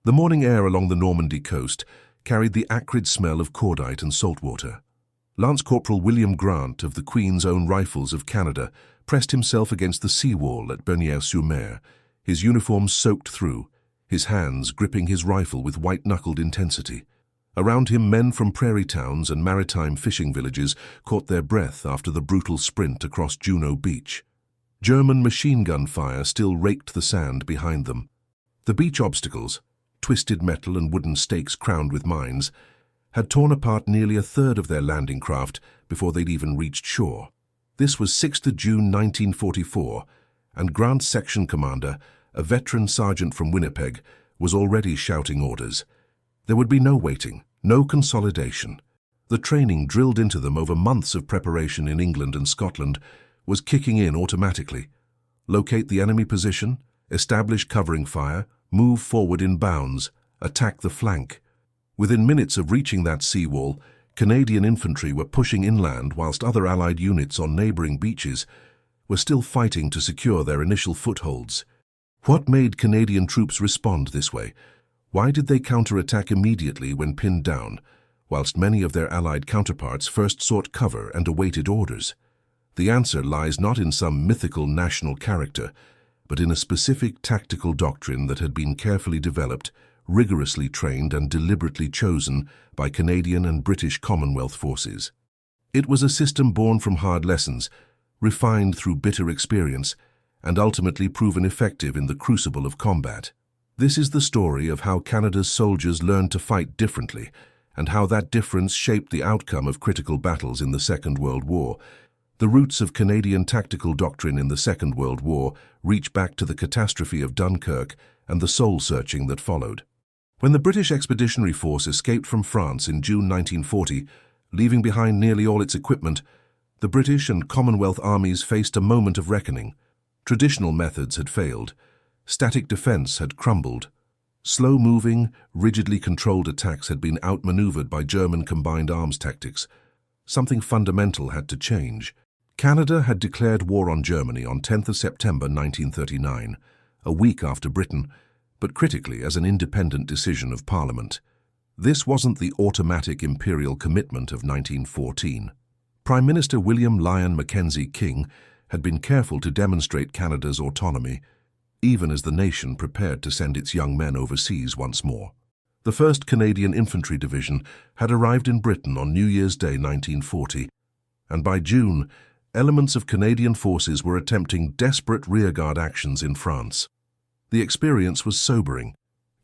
The morning air along the Normandy coast carried the acrid smell of cordite and saltwater. Lance Corporal William Grant of the Queen's Own Rifles of Canada pressed himself against the seawall at Bernières-sur-Mer, his uniform soaked through, his hands gripping his rifle with white-knuckled intensity. Around him, men from prairie towns and maritime fishing villages caught their breath after the brutal sprint across Juno Beach. German machine gun fire still raked the sand behind them. The beach obstacles, twisted metal and wooden stakes crowned with mines, had torn apart nearly a third of their landing craft before they'd even reached shore. This was 6th of June 1944, and Grant's section commander, a veteran sergeant from Winnipeg, was already shouting orders. There would be no waiting, no consolidation. The training drilled into them over months of preparation in England and Scotland was kicking in automatically. Locate the enemy position, establish covering fire, move forward in bounds, attack the flank. Within minutes of reaching that seawall, Canadian infantry were pushing inland whilst other Allied units on neighbouring beaches were still fighting to secure their initial footholds. What made Canadian troops respond this way? Why did they counterattack immediately when pinned down, whilst many of their Allied counterparts first sought cover and awaited orders? The answer lies not in some mythical national character, but in a specific tactical doctrine that had been carefully developed, rigorously trained and deliberately chosen by Canadian and British Commonwealth forces. It was a system born from hard lessons, refined through bitter experience, and ultimately proven effective in the crucible of combat. This is the story of how Canada's soldiers learned to fight differently, and how that difference shaped the outcome of critical battles in the Second World War. The roots of Canadian tactical doctrine in the Second World War reach back to the catastrophe of Dunkirk and the soul-searching that followed. When the British Expeditionary Force escaped from France in June 1940, leaving behind nearly all its equipment, the British and Commonwealth armies faced a moment of reckoning. Traditional methods had failed. Static defense had crumbled. Slow-moving, rigidly controlled attacks had been outmaneuvered by German combined arms tactics. Something fundamental had to change. Canada had declared war on Germany on 10th of September 1939, a week after Britain, but critically as an independent decision of Parliament. This wasn't the automatic imperial commitment of 1914. Prime Minister William Lyon Mackenzie King had been careful to demonstrate Canada's autonomy, even as the nation prepared to send its young men overseas once more. The 1st Canadian Infantry Division had arrived in Britain on New Year's Day 1940, and by June, elements of Canadian forces were attempting desperate rearguard actions in France. The experience was sobering.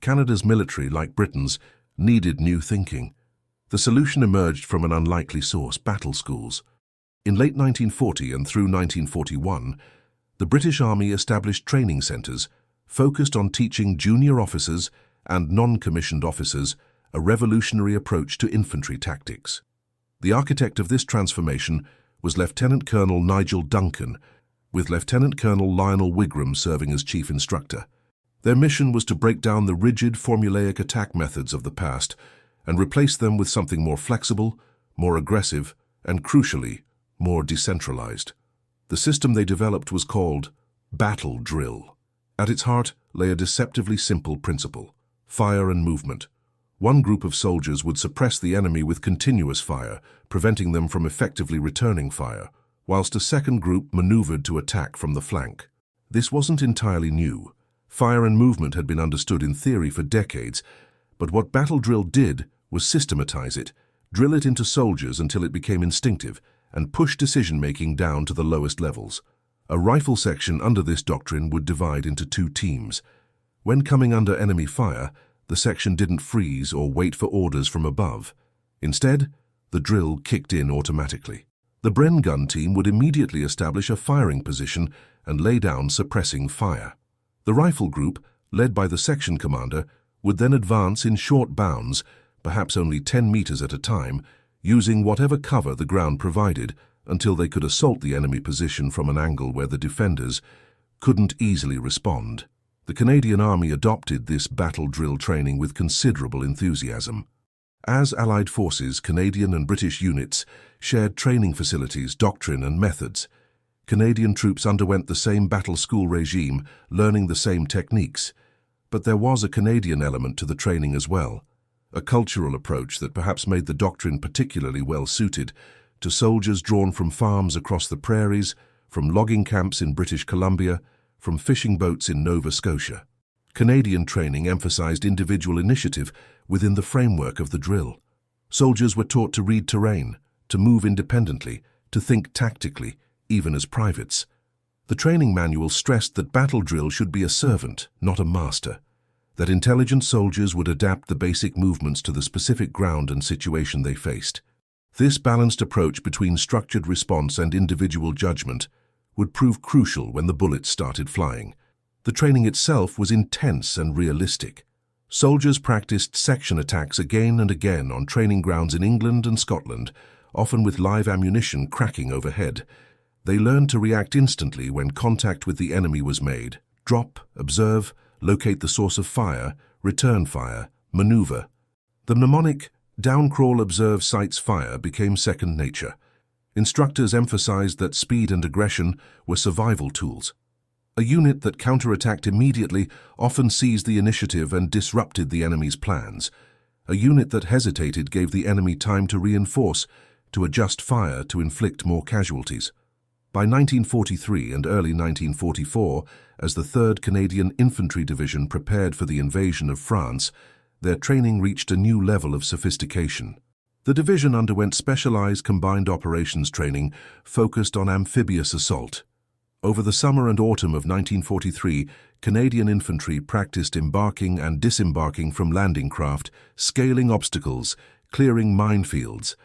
Canada's military, like Britain's, needed new thinking. The solution emerged from an unlikely source: battle schools. In late 1940 and through 1941, the British Army established training centres focused on teaching junior officers and non-commissioned officers a revolutionary approach to infantry tactics. The architect of this transformation was Lieutenant Colonel Nigel Duncan, with Lieutenant Colonel Lionel Wigram serving as chief instructor. Their mission was to break down the rigid, formulaic attack methods of the past and replace them with something more flexible, more aggressive, and crucially, more decentralized. The system they developed was called battle drill. At its heart lay a deceptively simple principle: fire and movement. One group of soldiers would suppress the enemy with continuous fire, preventing them from effectively returning fire, whilst a second group maneuvered to attack from the flank. This wasn't entirely new. Fire and movement had been understood in theory for decades, but what battle drill did was systematize it, drill it into soldiers until it became instinctive, and push decision-making down to the lowest levels. A rifle section under this doctrine would divide into two teams. When coming under enemy fire, the section didn't freeze or wait for orders from above. Instead, the drill kicked in automatically. The Bren gun team would immediately establish a firing position and lay down suppressing fire. The rifle group, led by the section commander, would then advance in short bounds, perhaps only 10 meters at a time, using whatever cover the ground provided until they could assault the enemy position from an angle where the defenders couldn't easily respond. The Canadian Army adopted this battle drill training with considerable enthusiasm. As Allied forces, Canadian and British units shared training facilities, doctrine, and methods. Canadian troops underwent the same battle school regime, learning the same techniques. But there was a Canadian element to the training as well, a cultural approach that perhaps made the doctrine particularly well suited to soldiers drawn from farms across the prairies, from logging camps in British Columbia, from fishing boats in Nova Scotia. Canadian training emphasized individual initiative within the framework of the drill. Soldiers were taught to read terrain, to move independently, to think tactically, even as privates. The training manual stressed that battle drill should be a servant, not a master, that intelligent soldiers would adapt the basic movements to the specific ground and situation they faced. This balanced approach between structured response and individual judgment would prove crucial when the bullets started flying. The training itself was intense and realistic. Soldiers practiced section attacks again and again on training grounds in England and Scotland, often with live ammunition cracking overhead. They learned to react instantly when contact with the enemy was made. Drop, observe, locate the source of fire, return fire, maneuver. The mnemonic, down crawl observe sights fire, became second nature. Instructors emphasized that speed and aggression were survival tools. A unit that counterattacked immediately often seized the initiative and disrupted the enemy's plans. A unit that hesitated gave the enemy time to reinforce, to adjust fire, to inflict more casualties. By 1943 and early 1944, as the 3rd Canadian Infantry Division prepared for the invasion of France, their training reached a new level of sophistication. The division underwent specialized combined operations training focused on amphibious assault. Over the summer and autumn of 1943, Canadian infantry practiced embarking and disembarking from landing craft, scaling obstacles, clearing minefields,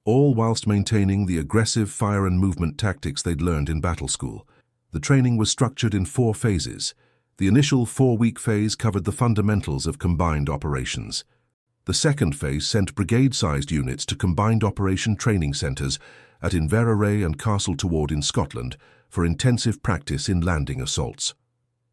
all whilst maintaining the aggressive fire and movement tactics they'd learned in battle school. The training was structured in 4 phases. The initial 4-week phase covered the fundamentals of combined operations. The second phase sent brigade-sized units to combined operation training centres at Inverarray and Castle Toward in Scotland for intensive practice in landing assaults.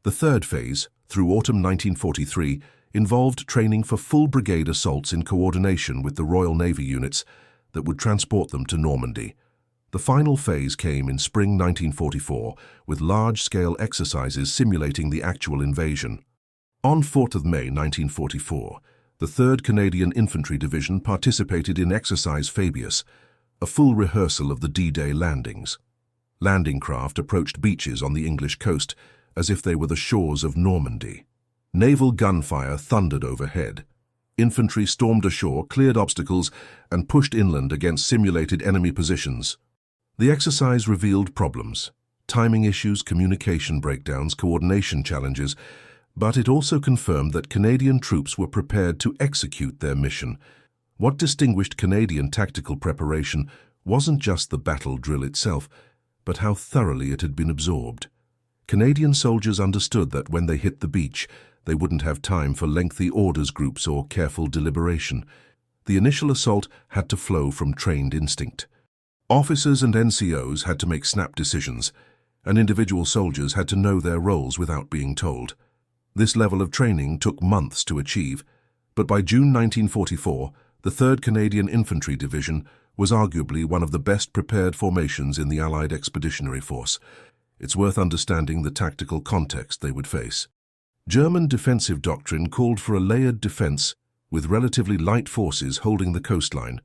The third phase, through autumn 1943, involved training for full brigade assaults in coordination with the Royal Navy units that would transport them to Normandy. The final phase came in spring 1944, with large-scale exercises simulating the actual invasion. On 4th of May 1944, the 3rd Canadian Infantry Division participated in Exercise Fabius, a full rehearsal of the D-Day landings. Landing craft approached beaches on the English coast as if they were the shores of Normandy. Naval gunfire thundered overhead. Infantry stormed ashore, cleared obstacles, and pushed inland against simulated enemy positions. The exercise revealed problems, timing issues, communication breakdowns, coordination challenges, but it also confirmed that Canadian troops were prepared to execute their mission. What distinguished Canadian tactical preparation wasn't just the battle drill itself, but how thoroughly it had been absorbed. Canadian soldiers understood that when they hit the beach, they wouldn't have time for lengthy orders groups or careful deliberation. The initial assault had to flow from trained instinct. Officers and NCOs had to make snap decisions, and individual soldiers had to know their roles without being told. This level of training took months to achieve, but by June 1944, the 3rd Canadian Infantry Division was arguably one of the best prepared formations in the Allied Expeditionary Force. It's worth understanding the tactical context they would face. German defensive doctrine called for a layered defense with relatively light forces holding the coastline,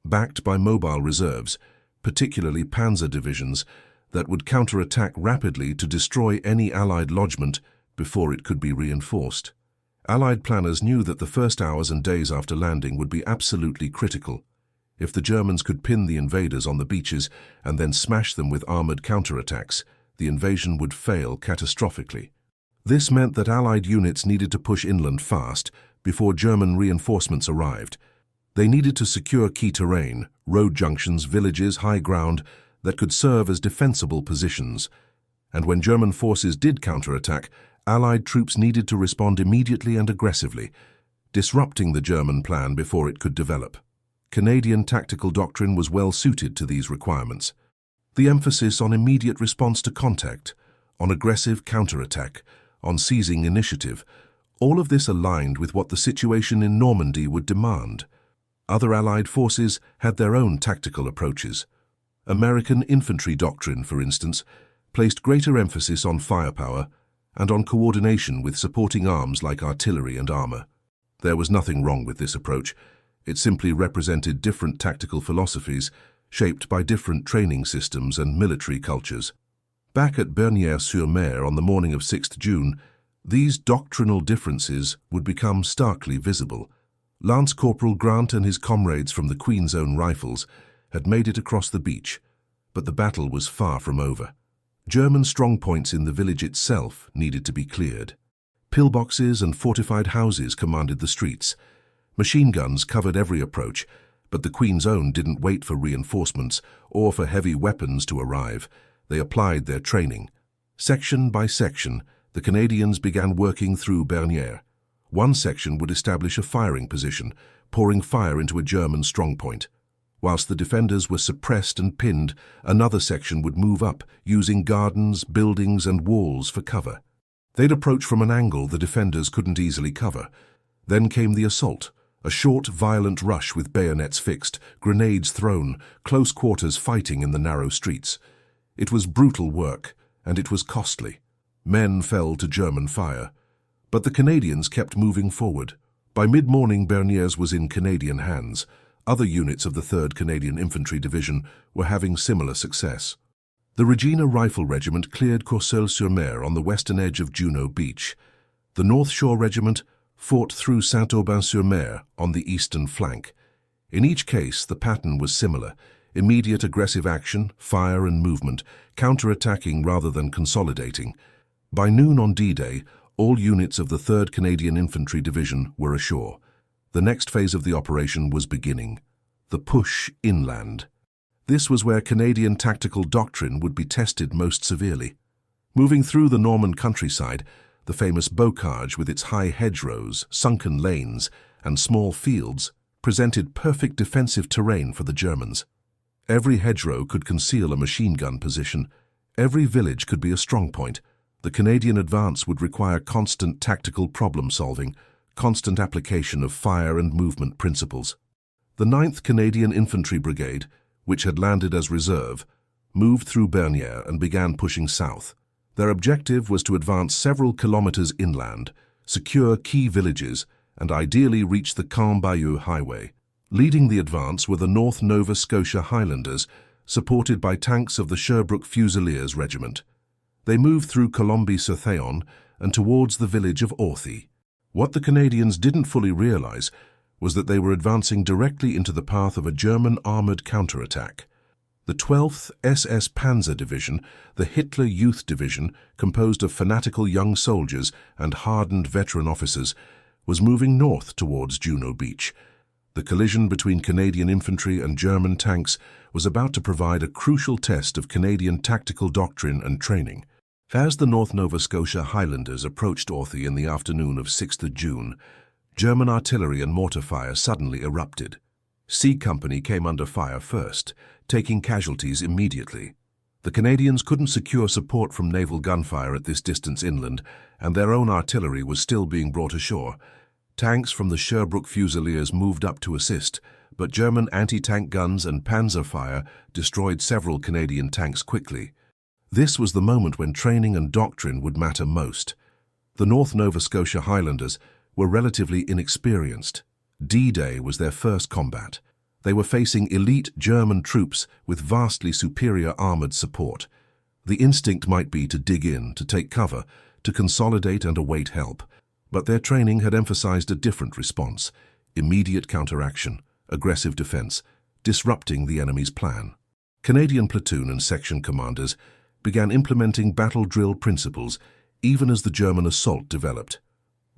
backed by mobile reserves, particularly panzer divisions, that would counterattack rapidly to destroy any Allied lodgement before it could be reinforced. Allied planners knew that the first hours and days after landing would be absolutely critical. If the Germans could pin the invaders on the beaches and then smash them with armoured counterattacks, the invasion would fail catastrophically. This meant that Allied units needed to push inland fast before German reinforcements arrived. They needed to secure key terrain, road junctions, villages, high ground that could serve as defensible positions. And when German forces did counterattack, Allied troops needed to respond immediately and aggressively, disrupting the German plan before it could develop. Canadian tactical doctrine was well suited to these requirements. The emphasis on immediate response to contact, on aggressive counterattack, on seizing initiative, all of this aligned with what the situation in Normandy would demand. Other Allied forces had their own tactical approaches. American infantry doctrine, for instance, placed greater emphasis on firepower and on coordination with supporting arms like artillery and armor. There was nothing wrong with this approach. It simply represented different tactical philosophies, shaped by different training systems and military cultures. Back at Bernières-sur-Mer on the morning of 6th June, these doctrinal differences would become starkly visible. Lance Corporal Grant and his comrades from the Queen's Own Rifles had made it across the beach, but the battle was far from over. German strongpoints in the village itself needed to be cleared. Pillboxes and fortified houses commanded the streets. Machine guns covered every approach, but the Queen's Own didn't wait for reinforcements or for heavy weapons to arrive. They applied their training. Section by section, the Canadians began working through Bernières. One section would establish a firing position, pouring fire into a German strongpoint. Whilst the defenders were suppressed and pinned, another section would move up, using gardens, buildings, and walls for cover. They'd approach from an angle the defenders couldn't easily cover. Then came the assault, a short, violent rush with bayonets fixed, grenades thrown, close quarters fighting in the narrow streets. It was brutal work, and it was costly. Men fell to German fire. But the Canadians kept moving forward. By mid-morning, Bernières was in Canadian hands. Other units of the 3rd Canadian Infantry Division were having similar success. The Regina Rifle Regiment cleared Courseulles-sur-Mer on the western edge of Juno Beach. The North Shore Regiment fought through Saint-Aubin-sur-Mer on the eastern flank. In each case, the pattern was similar: immediate aggressive action, fire and movement, counter-attacking rather than consolidating. By noon on D-Day, all units of the 3rd Canadian Infantry Division were ashore. The next phase of the operation was beginning: the push inland. This was where Canadian tactical doctrine would be tested most severely. Moving through the Norman countryside, the famous bocage with its high hedgerows, sunken lanes, and small fields presented perfect defensive terrain for the Germans. Every hedgerow could conceal a machine gun position. Every village could be a strongpoint. The Canadian advance would require constant tactical problem-solving, constant application of fire and movement principles. The 9th Canadian Infantry Brigade, which had landed as reserve, moved through Bernières and began pushing south. Their objective was to advance several kilometers inland, secure key villages, and ideally reach the Caen-Bayeux Highway. Leading the advance were the North Nova Scotia Highlanders, supported by tanks of the Sherbrooke Fusiliers Regiment. They moved through Colombey-sur-Théon and towards the village of Orthy. What the Canadians didn't fully realize was that they were advancing directly into the path of a German armored counterattack. The 12th SS Panzer Division, the Hitler Youth Division, composed of fanatical young soldiers and hardened veteran officers, was moving north towards Juno Beach. The collision between Canadian infantry and German tanks was about to provide a crucial test of Canadian tactical doctrine and training. As the North Nova Scotia Highlanders approached Orthy in the afternoon of 6th June, German artillery and mortar fire suddenly erupted. C Company came under fire first, taking casualties immediately. The Canadians couldn't secure support from naval gunfire at this distance inland, and their own artillery was still being brought ashore. Tanks from the Sherbrooke Fusiliers moved up to assist, but German anti-tank guns and panzer fire destroyed several Canadian tanks quickly. This was the moment when training and doctrine would matter most. The North Nova Scotia Highlanders were relatively inexperienced. D-Day was their first combat. They were facing elite German troops with vastly superior armored support. The instinct might be to dig in, to take cover, to consolidate and await help. But their training had emphasized a different response: immediate counteraction, aggressive defense, disrupting the enemy's plan. Canadian platoon and section commanders began implementing battle drill principles even as the German assault developed.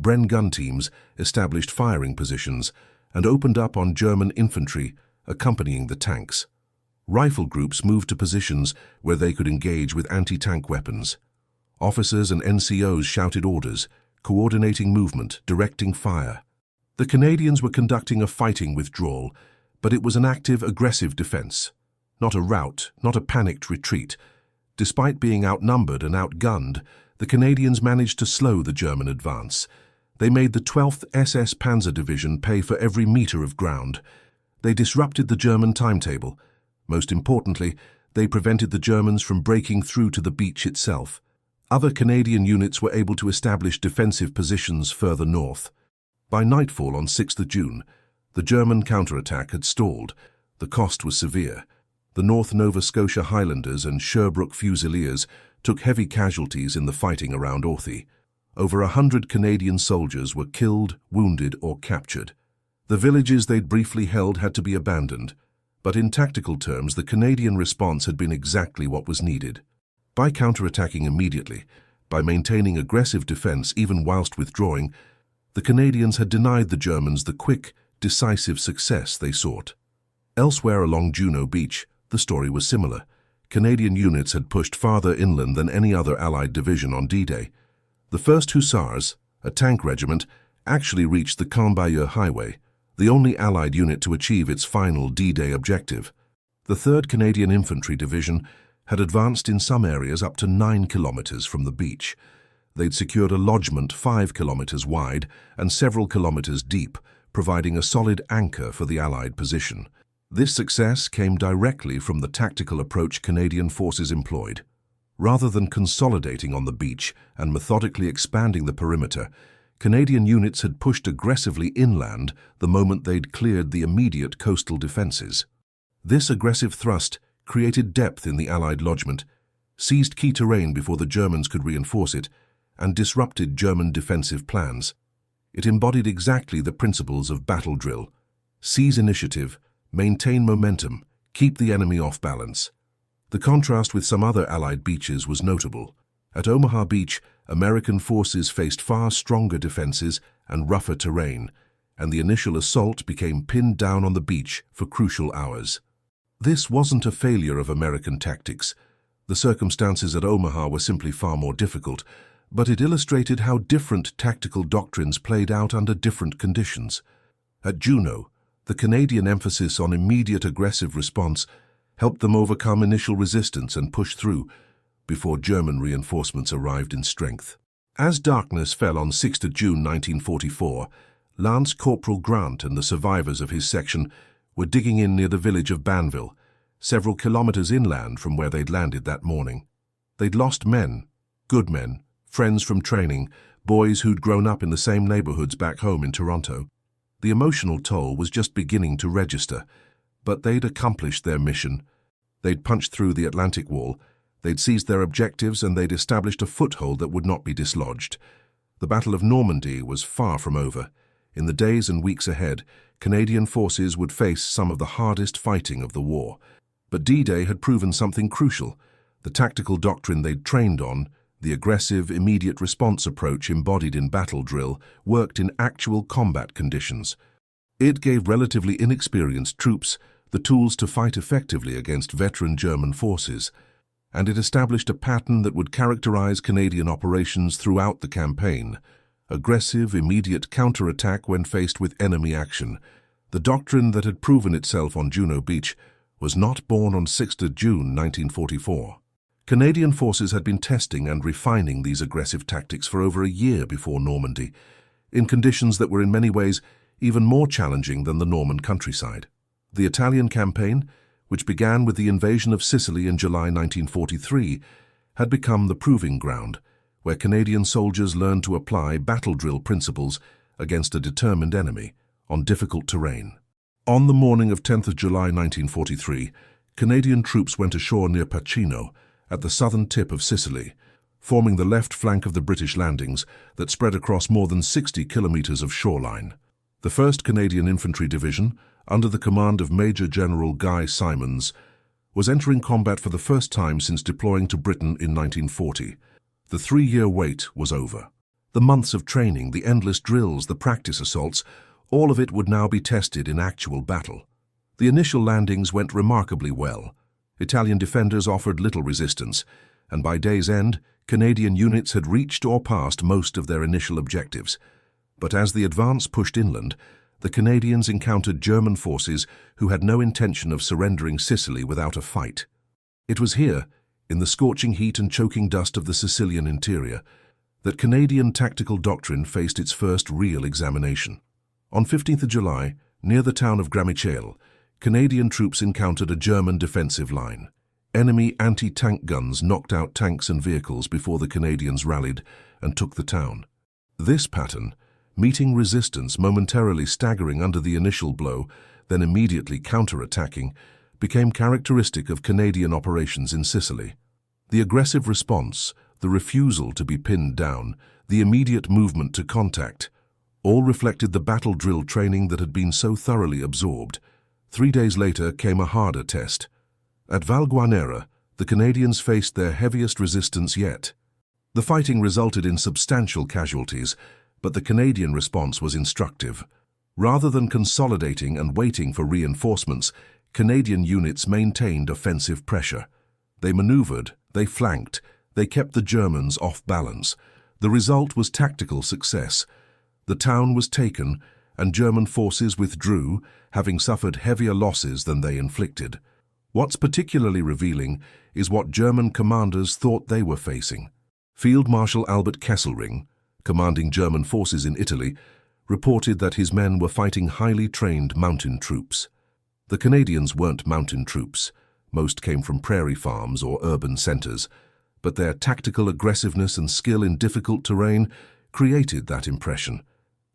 Bren gun teams established firing positions and opened up on German infantry accompanying the tanks. Rifle groups moved to positions where they could engage with anti-tank weapons. Officers and NCOs shouted orders, coordinating movement, directing fire. The Canadians were conducting a fighting withdrawal, but it was an active, aggressive defense. Not a rout, not a panicked retreat. Despite being outnumbered and outgunned, the Canadians managed to slow the German advance. They made the 12th SS Panzer Division pay for every meter of ground. They disrupted the German timetable. Most importantly, they prevented the Germans from breaking through to the beach itself. Other Canadian units were able to establish defensive positions further north. By nightfall on 6th June, the German counterattack had stalled. The cost was severe. The North Nova Scotia Highlanders and Sherbrooke Fusiliers took heavy casualties in the fighting around Authie. Over 100 Canadian soldiers were killed, wounded, or captured. The villages they'd briefly held had to be abandoned, but in tactical terms, the Canadian response had been exactly what was needed. By counterattacking immediately, by maintaining aggressive defense even whilst withdrawing, the Canadians had denied the Germans the quick, decisive success they sought. Elsewhere along Juno Beach, the story was similar. Canadian units had pushed farther inland than any other Allied division on D-Day. The 1st Hussars, a tank regiment, actually reached the Cambayeux Highway, the only Allied unit to achieve its final D-Day objective. The 3rd Canadian Infantry Division had advanced in some areas up to 9 kilometers from the beach. They'd secured a lodgement 5 kilometers wide and several kilometers deep, providing a solid anchor for the Allied position. This success came directly from the tactical approach Canadian forces employed. Rather than consolidating on the beach and methodically expanding the perimeter, Canadian units had pushed aggressively inland the moment they'd cleared the immediate coastal defenses. This aggressive thrust created depth in the Allied lodgement, seized key terrain before the Germans could reinforce it, and disrupted German defensive plans. It embodied exactly the principles of battle drill: seize initiative, maintain momentum, keep the enemy off balance. The contrast with some other Allied beaches was notable. At Omaha Beach, American forces faced far stronger defenses and rougher terrain, and the initial assault became pinned down on the beach for crucial hours. This wasn't a failure of American tactics. The circumstances at Omaha were simply far more difficult, but it illustrated how different tactical doctrines played out under different conditions. At Juno, the Canadian emphasis on immediate aggressive response helped them overcome initial resistance and push through before German reinforcements arrived in strength. As darkness fell on 6th June 1944, Lance Corporal Grant and the survivors of his section were digging in near the village of Banville, several kilometers inland from where they'd landed that morning. They'd lost men, good men, friends from training, boys who'd grown up in the same neighborhoods back home in Toronto. The emotional toll was just beginning to register, but they'd accomplished their mission. They'd punched through the Atlantic Wall, they'd seized their objectives, and they'd established a foothold that would not be dislodged. The Battle of Normandy was far from over. In the days and weeks ahead, Canadian forces would face some of the hardest fighting of the war. But D-Day had proven something crucial. The tactical doctrine they'd trained on, the aggressive, immediate response approach embodied in battle drill, worked in actual combat conditions. It gave relatively inexperienced troops the tools to fight effectively against veteran German forces, and it established a pattern that would characterize Canadian operations throughout the campaign: aggressive, immediate counterattack when faced with enemy action. The doctrine that had proven itself on Juno Beach was not born on 6th June 1944. Canadian forces had been testing and refining these aggressive tactics for over a year before Normandy, in conditions that were in many ways even more challenging than the Norman countryside. The Italian campaign, which began with the invasion of Sicily in July 1943, had become the proving ground, where Canadian soldiers learned to apply battle drill principles against a determined enemy on difficult terrain. On the morning of 10th July 1943, Canadian troops went ashore near Pacino, at the southern tip of Sicily, forming the left flank of the British landings that spread across more than 60 kilometers of shoreline. The 1st Canadian Infantry Division, under the command of Major General Guy Simons, was entering combat for the first time since deploying to Britain in 1940. The 3-year wait was over. The months of training, the endless drills, the practice assaults, all of it would now be tested in actual battle. The initial landings went remarkably well. Italian defenders offered little resistance, and by day's end, Canadian units had reached or passed most of their initial objectives. But as the advance pushed inland, the Canadians encountered German forces who had no intention of surrendering Sicily without a fight. It was here, in the scorching heat and choking dust of the Sicilian interior, that Canadian tactical doctrine faced its first real examination. On 15th July, near the town of Gramicciale, Canadian troops encountered a German defensive line. Enemy anti-tank guns knocked out tanks and vehicles before the Canadians rallied and took the town. This pattern, meeting resistance momentarily staggering under the initial blow, then immediately counterattacking, became characteristic of Canadian operations in Sicily. The aggressive response, the refusal to be pinned down, the immediate movement to contact, all reflected the battle drill training that had been so thoroughly absorbed. 3 days later came a harder test. At Valguanera, the Canadians faced their heaviest resistance yet. The fighting resulted in substantial casualties, but the Canadian response was instructive. Rather than consolidating and waiting for reinforcements, Canadian units maintained offensive pressure. They maneuvered, they flanked, they kept the Germans off balance. The result was tactical success. The town was taken, and German forces withdrew, having suffered heavier losses than they inflicted. What's particularly revealing is what German commanders thought they were facing. Field Marshal Albert Kesselring, commanding German forces in Italy, reported that his men were fighting highly trained mountain troops. The Canadians weren't mountain troops. Most came from prairie farms or urban centers, but their tactical aggressiveness and skill in difficult terrain created that impression.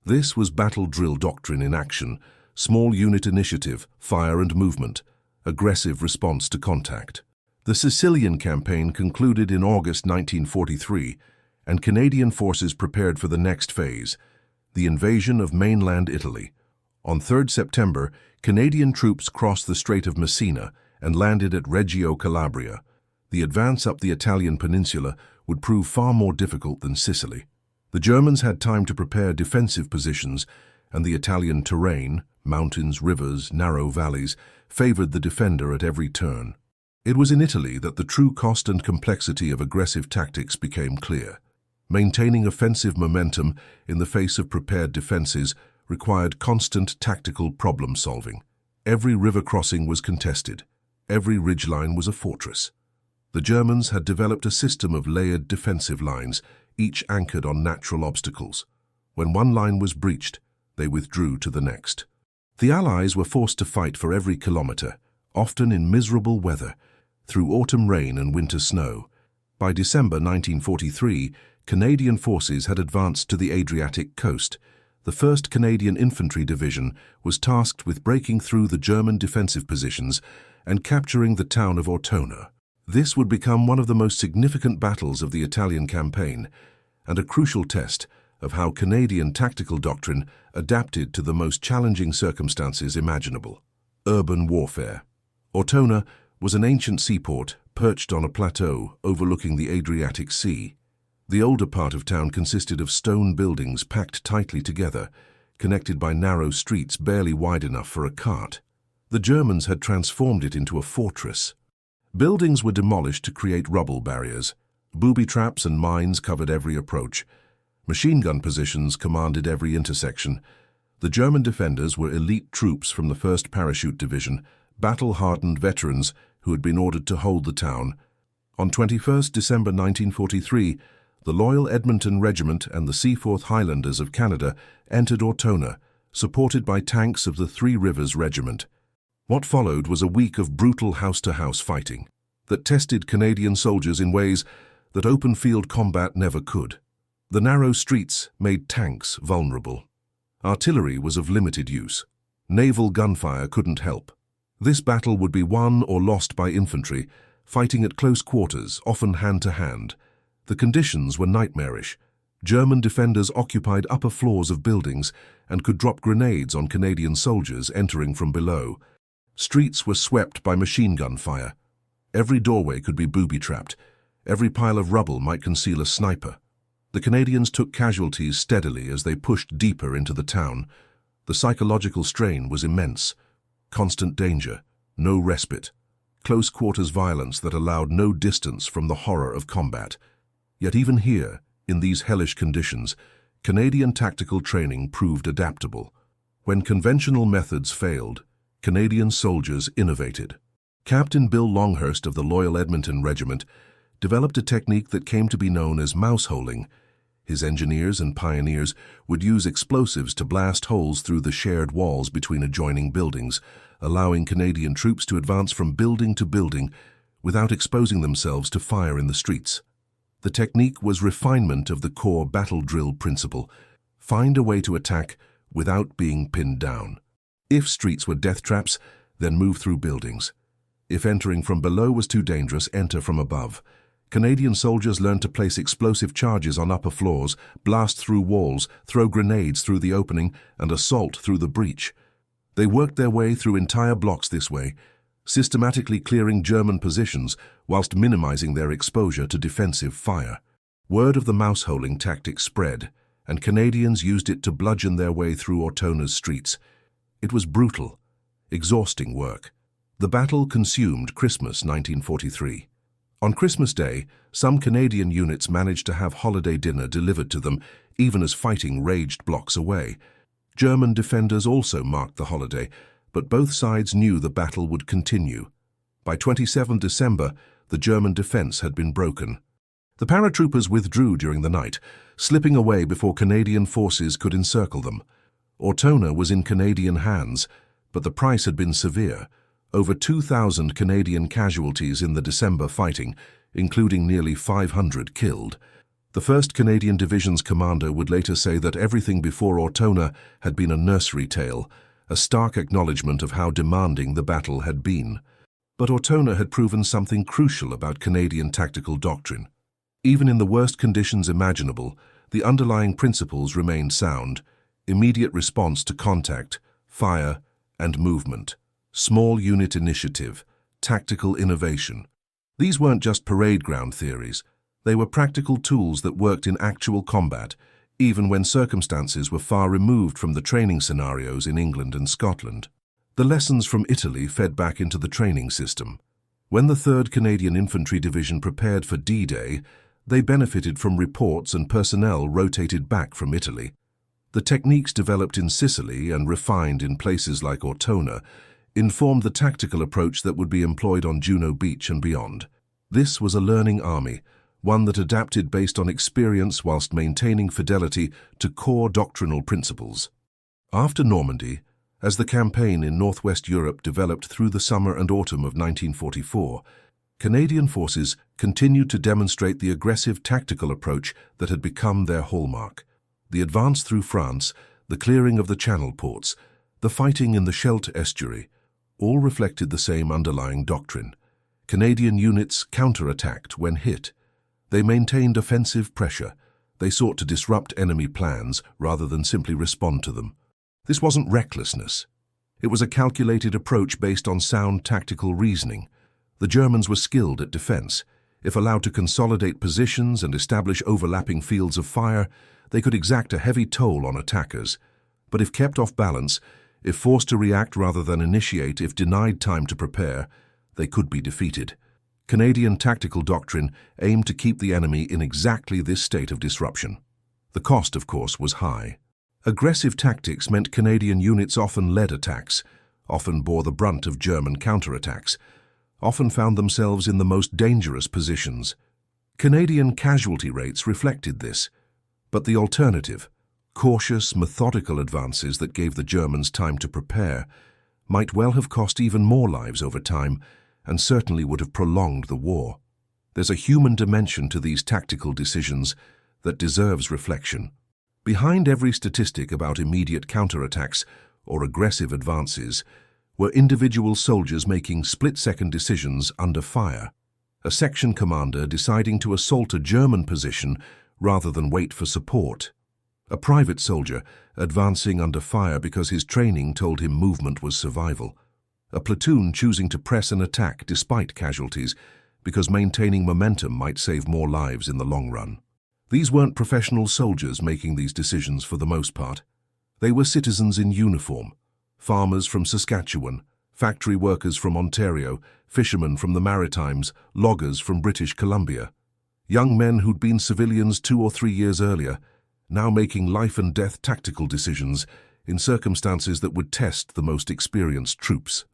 This was battle drill doctrine in action, small unit initiative, fire and movement, aggressive response to contact. The Sicilian campaign concluded in August 1943, and Canadian forces prepared for the next phase, the invasion of mainland Italy. On 3 September, Canadian troops crossed the Strait of Messina and landed at Reggio Calabria. The advance up the Italian peninsula would prove far more difficult than Sicily. The Germans had time to prepare defensive positions, and the Italian terrain, mountains, rivers, narrow valleys, favored the defender at every turn. It was in Italy that the true cost and complexity of aggressive tactics became clear. Maintaining offensive momentum in the face of prepared defenses required constant tactical problem-solving. Every river crossing was contested. Every ridgeline was a fortress. The Germans had developed a system of layered defensive lines, each anchored on natural obstacles. When one line was breached, they withdrew to the next. The Allies were forced to fight for every kilometer, often in miserable weather, through autumn rain and winter snow. By December 1943, Canadian forces had advanced to the Adriatic coast. The 1st Canadian Infantry Division was tasked with breaking through the German defensive positions and capturing the town of Ortona. This would become one of the most significant battles of the Italian campaign, and a crucial test of how Canadian tactical doctrine adapted to the most challenging circumstances imaginable. Urban warfare. Ortona was an ancient seaport perched on a plateau overlooking the Adriatic Sea. The older part of town consisted of stone buildings packed tightly together, connected by narrow streets barely wide enough for a cart. The Germans had transformed it into a fortress. Buildings were demolished to create rubble barriers. Booby traps and mines covered every approach. Machine gun positions commanded every intersection. The German defenders were elite troops from the 1st Parachute Division, battle-hardened veterans who had been ordered to hold the town. On 21 December 1943, the loyal Edmonton Regiment and the Seaforth Highlanders of Canada entered Ortona, supported by tanks of the Three Rivers Regiment. What followed was a week of brutal house-to-house fighting that tested Canadian soldiers in ways that open-field combat never could. The narrow streets made tanks vulnerable. Artillery was of limited use. Naval gunfire couldn't help. This battle would be won or lost by infantry, fighting at close quarters, often hand-to-hand. The conditions were nightmarish. German defenders occupied upper floors of buildings and could drop grenades on Canadian soldiers entering from below. Streets were swept by machine gun fire. Every doorway could be booby-trapped. Every pile of rubble might conceal a sniper. The Canadians took casualties steadily as they pushed deeper into the town. The psychological strain was immense. Constant danger, no respite. Close quarters violence that allowed no distance from the horror of combat. Yet even here, in these hellish conditions, Canadian tactical training proved adaptable. When conventional methods failed, Canadian soldiers innovated. Captain Bill Longhurst of the Loyal Edmonton Regiment developed a technique that came to be known as mouse-holing. His engineers and pioneers would use explosives to blast holes through the shared walls between adjoining buildings, allowing Canadian troops to advance from building to building without exposing themselves to fire in the streets. The technique was refinement of the core battle drill principle: find a way to attack without being pinned down. If streets were death traps, then move through buildings. If entering from below was too dangerous, enter from above. Canadian soldiers learned to place explosive charges on upper floors, blast through walls, throw grenades through the opening, and assault through the breach. They worked their way through entire blocks this way, systematically clearing German positions whilst minimizing their exposure to defensive fire. Word of the mouse-holing tactic spread, and Canadians used it to bludgeon their way through Ortona's streets. It was brutal, exhausting work. The battle consumed Christmas 1943. On Christmas Day, some Canadian units managed to have holiday dinner delivered to them, even as fighting raged blocks away. German defenders also marked the holiday, but both sides knew the battle would continue. By 27 December, the German defense had been broken. The paratroopers withdrew during the night, slipping away before Canadian forces could encircle them. Ortona was in Canadian hands, but the price had been severe. Over 2,000 Canadian casualties in the December fighting, including nearly 500 killed. The 1st Canadian Division's commander would later say that everything before Ortona had been a nursery tale, a stark acknowledgement of how demanding the battle had been. But Ortona had proven something crucial about Canadian tactical doctrine. Even in the worst conditions imaginable, the underlying principles remained sound: immediate response to contact, fire, and movement. Small unit initiative, tactical innovation. These weren't just parade ground theories. They were practical tools that worked in actual combat, even when circumstances were far removed from the training scenarios in England and Scotland. The lessons from Italy fed back into the training system. When the 3rd Canadian Infantry Division prepared for D-Day, they benefited from reports and personnel rotated back from Italy. The techniques developed in Sicily and refined in places like Ortona informed the tactical approach that would be employed on Juno Beach and beyond. This was a learning army, one that adapted based on experience whilst maintaining fidelity to core doctrinal principles. After Normandy, as the campaign in northwest Europe developed through the summer and autumn of 1944, Canadian forces continued to demonstrate the aggressive tactical approach that had become their hallmark. The advance through France, the clearing of the Channel ports, the fighting in the Scheldt estuary, all reflected the same underlying doctrine. Canadian units counterattacked when hit. They maintained offensive pressure. They sought to disrupt enemy plans rather than simply respond to them. This wasn't recklessness. It was a calculated approach based on sound tactical reasoning. The Germans were skilled at defense. If allowed to consolidate positions and establish overlapping fields of fire, they could exact a heavy toll on attackers. But if kept off balance, if forced to react rather than initiate, if denied time to prepare, they could be defeated. Canadian tactical doctrine aimed to keep the enemy in exactly this state of disruption. The cost, of course, was high. Aggressive tactics meant Canadian units often led attacks, often bore the brunt of German counterattacks, often found themselves in the most dangerous positions. Canadian casualty rates reflected this, but the alternative, cautious, methodical advances that gave the Germans time to prepare, might well have cost even more lives over time, and certainly would have prolonged the war. There's a human dimension to these tactical decisions that deserves reflection. Behind every statistic about immediate counterattacks or aggressive advances were individual soldiers making split-second decisions under fire. A section commander deciding to assault a German position rather than wait for support. A private soldier advancing under fire because his training told him movement was survival. A platoon choosing to press an attack despite casualties because maintaining momentum might save more lives in the long run. These weren't professional soldiers making these decisions for the most part. They were citizens in uniform, farmers from Saskatchewan, factory workers from Ontario, fishermen from the Maritimes, loggers from British Columbia. Young men who'd been civilians 2 or 3 years earlier, now making life-and-death tactical decisions in circumstances that would test the most experienced troops.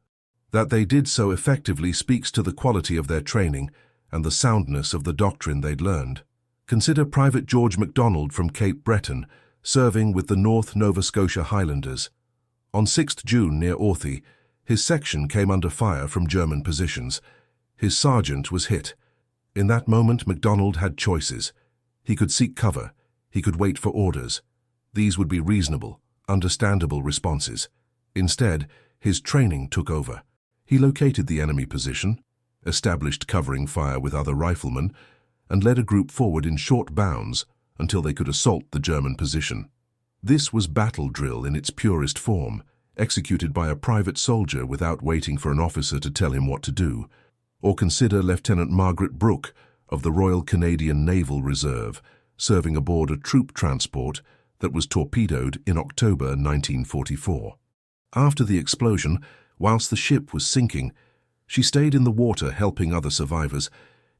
That they did so effectively speaks to the quality of their training and the soundness of the doctrine they'd learned. Consider Private George MacDonald from Cape Breton, serving with the North Nova Scotia Highlanders. On 6th June near Orthy, his section came under fire from German positions. His sergeant was hit. In that moment, MacDonald had choices. He could seek cover. He could wait for orders. These would be reasonable, understandable responses. Instead, his training took over. He located the enemy position, established covering fire with other riflemen, and led a group forward in short bounds until they could assault the German position. This was battle drill in its purest form, executed by a private soldier without waiting for an officer to tell him what to do. Or consider Lieutenant Margaret Brooke of the Royal Canadian Naval Reserve, serving aboard a troop transport that was torpedoed in October 1944. After the explosion, whilst the ship was sinking, she stayed in the water helping other survivors,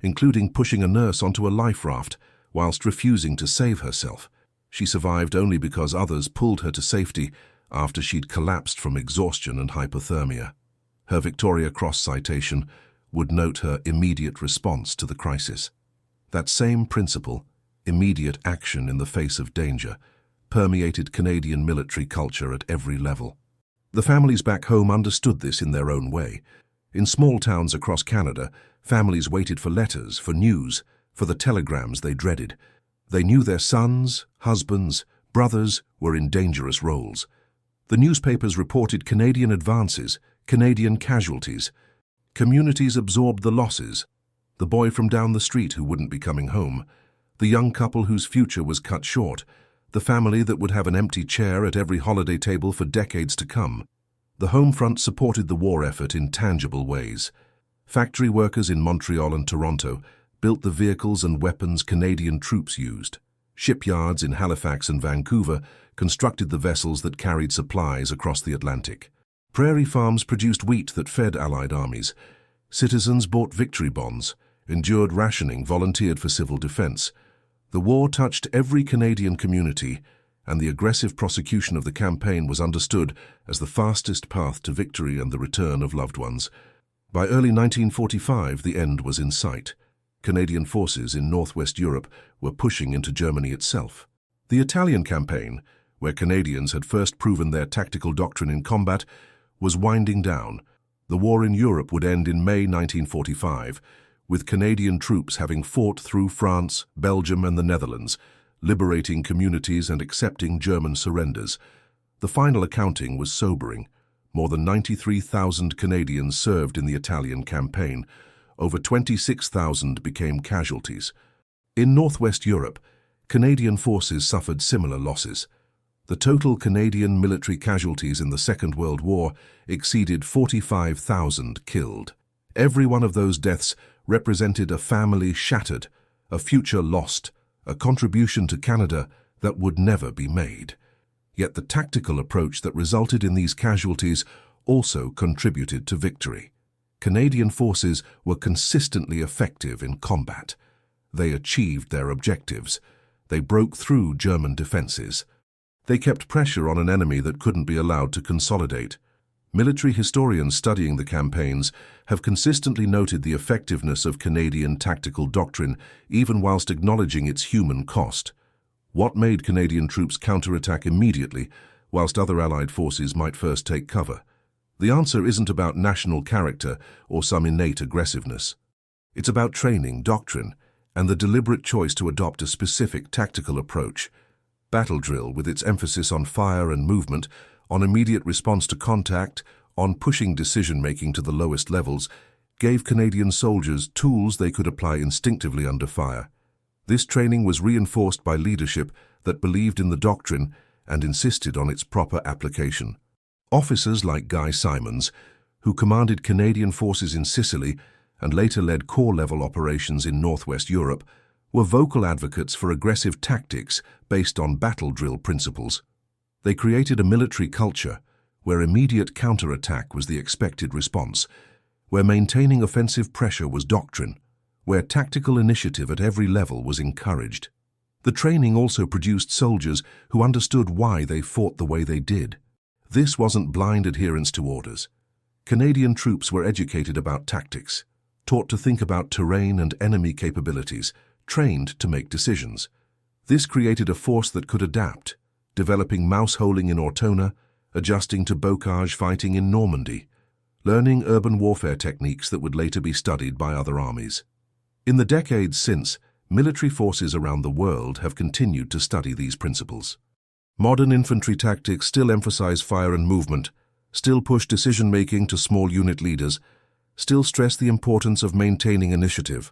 including pushing a nurse onto a life raft whilst refusing to save herself. She survived only because others pulled her to safety after she'd collapsed from exhaustion and hypothermia. Her Victoria Cross citation would note her immediate response to the crisis. That same principle, immediate action in the face of danger, permeated Canadian military culture at every level. The families back home understood this in their own way. In small towns across Canada, families waited for letters, for news, for the telegrams they dreaded. They knew their sons, husbands, brothers were in dangerous roles. The newspapers reported Canadian advances, Canadian casualties. Communities absorbed the losses. The boy from down the street who wouldn't be coming home, the young couple whose future was cut short, the family that would have an empty chair at every holiday table for decades to come. The home front supported the war effort in tangible ways. Factory workers in Montreal and Toronto built the vehicles and weapons Canadian troops used. Shipyards in Halifax and Vancouver constructed the vessels that carried supplies across the Atlantic. Prairie farms produced wheat that fed Allied armies. Citizens bought victory bonds, endured rationing, volunteered for civil defense. The war touched every Canadian community, and the aggressive prosecution of the campaign was understood as the fastest path to victory and the return of loved ones. By early 1945, the end was in sight. Canadian forces in northwest Europe were pushing into Germany itself. The Italian campaign, where Canadians had first proven their tactical doctrine in combat, was winding down. The war in Europe would end in May 1945, with Canadian troops having fought through France, Belgium and the Netherlands, liberating communities and accepting German surrenders. The final accounting was sobering. More than 93,000 Canadians served in the Italian campaign. Over 26,000 became casualties. In northwest Europe, Canadian forces suffered similar losses. The total Canadian military casualties in the Second World War exceeded 45,000 killed. Every one of those deaths represented a family shattered, a future lost, a contribution to Canada that would never be made. Yet the tactical approach that resulted in these casualties also contributed to victory. Canadian forces were consistently effective in combat. They achieved their objectives. They broke through German defenses. They kept pressure on an enemy that couldn't be allowed to consolidate. Military historians studying the campaigns have consistently noted the effectiveness of Canadian tactical doctrine, even whilst acknowledging its human cost. What made Canadian troops counterattack immediately, whilst other Allied forces might first take cover? The answer isn't about national character or some innate aggressiveness. It's about training, doctrine, and the deliberate choice to adopt a specific tactical approach. Battle drill, with its emphasis on fire and movement, on immediate response to contact, on pushing decision-making to the lowest levels, gave Canadian soldiers tools they could apply instinctively under fire. This training was reinforced by leadership that believed in the doctrine and insisted on its proper application. Officers like Guy Simons, who commanded Canadian forces in Sicily and later led corps-level operations in northwest Europe, were vocal advocates for aggressive tactics based on battle drill principles. They created a military culture where immediate counterattack was the expected response, where maintaining offensive pressure was doctrine, where tactical initiative at every level was encouraged. The training also produced soldiers who understood why they fought the way they did. This wasn't blind adherence to orders. Canadian troops were educated about tactics, taught to think about terrain and enemy capabilities, trained to make decisions. This created a force that could adapt, developing mouse-holing in Ortona, adjusting to bocage fighting in Normandy. learning urban warfare techniques that would later be studied by other armies. In the decades since, military forces around the world have continued to study these principles. Modern infantry tactics still emphasize fire and movement, still push decision-making to small unit leaders, still stress the importance of maintaining initiative.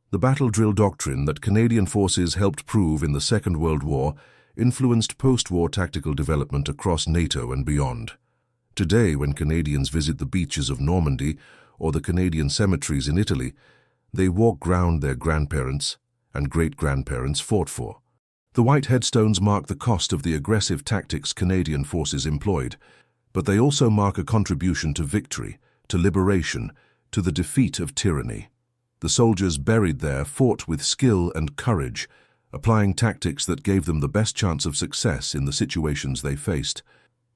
The battle drill doctrine that Canadian forces helped prove in the Second World War influenced post-war tactical development across NATO and beyond. Today, when Canadians visit the beaches of Normandy or the Canadian cemeteries in Italy, they walk ground their grandparents and great-grandparents fought for. The white headstones mark the cost of the aggressive tactics Canadian forces employed, but they also mark a contribution to victory, to liberation, to the defeat of tyranny. The soldiers buried there fought with skill and courage, applying tactics that gave them the best chance of success in the situations they faced.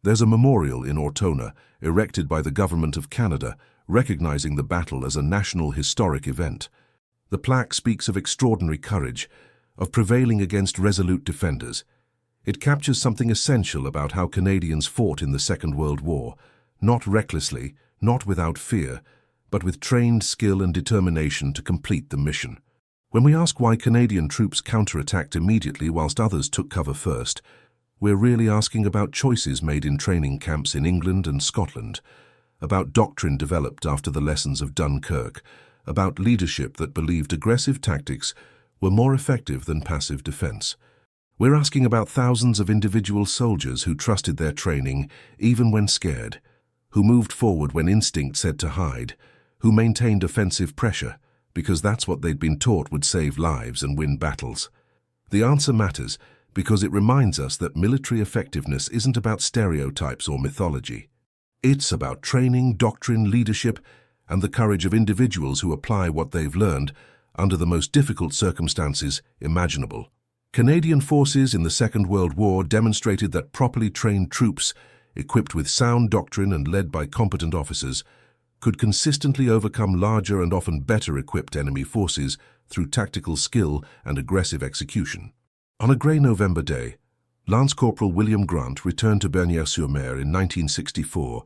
There's a memorial in Ortona, erected by the Government of Canada, recognizing the battle as a national historic event. The plaque speaks of extraordinary courage, of prevailing against resolute defenders. It captures something essential about how Canadians fought in the Second World War, not recklessly, not without fear, but with trained skill and determination to complete the mission. When we ask why Canadian troops counterattacked immediately whilst others took cover first, we're really asking about choices made in training camps in England and Scotland, about doctrine developed after the lessons of Dunkirk, about leadership that believed aggressive tactics were more effective than passive defense. We're asking about thousands of individual soldiers who trusted their training even when scared, who moved forward when instinct said to hide, who maintained offensive pressure because that's what they'd been taught would save lives and win battles. The answer matters because it reminds us that military effectiveness isn't about stereotypes or mythology. It's about training, doctrine, leadership, and the courage of individuals who apply what they've learned under the most difficult circumstances imaginable. Canadian forces in the Second World War demonstrated that properly trained troops, equipped with sound doctrine and led by competent officers, could consistently overcome larger and often better equipped enemy forces through tactical skill and aggressive execution. On a grey November day, Lance Corporal William Grant returned to Bernières-sur-Mer in 1964,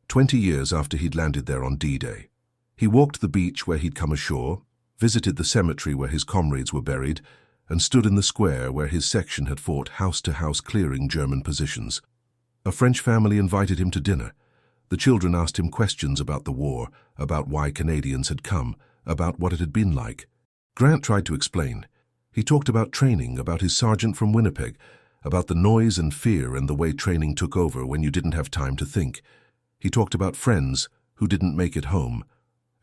20 years after he'd landed there on D-Day. He walked the beach where he'd come ashore, visited the cemetery where his comrades were buried, and stood in the square where his section had fought house-to-house clearing German positions. A French family invited him to dinner. The children asked him questions about the war, about why Canadians had come, about what it had been like. Grant tried to explain. He talked about training, about his sergeant from Winnipeg, about the noise and fear and the way training took over when you didn't have time to think. He talked about friends who didn't make it home,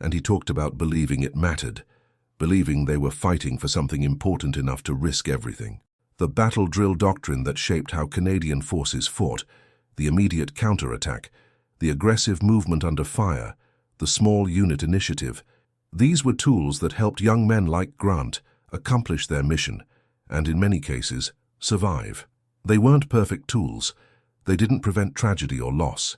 and he talked about believing it mattered, believing they were fighting for something important enough to risk everything. The battle drill doctrine that shaped how Canadian forces fought, the immediate counterattack, the aggressive movement under fire, the small unit initiative, these were tools that helped young men like Grant accomplish their mission, and in many cases, survive. They weren't perfect tools. They didn't prevent tragedy or loss.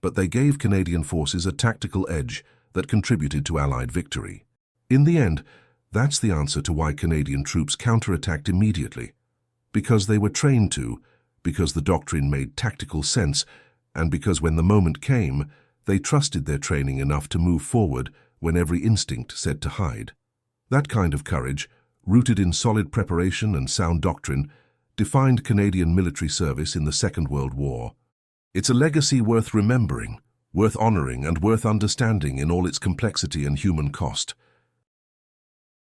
But they gave Canadian forces a tactical edge that contributed to Allied victory. In the end, that's the answer to why Canadian troops counterattacked immediately. Because they were trained to, because the doctrine made tactical sense, and because when the moment came, they trusted their training enough to move forward when every instinct said to hide. That kind of courage, rooted in solid preparation and sound doctrine, defined Canadian military service in the Second World War. It's a legacy worth remembering, worth honoring, and worth understanding in all its complexity and human cost.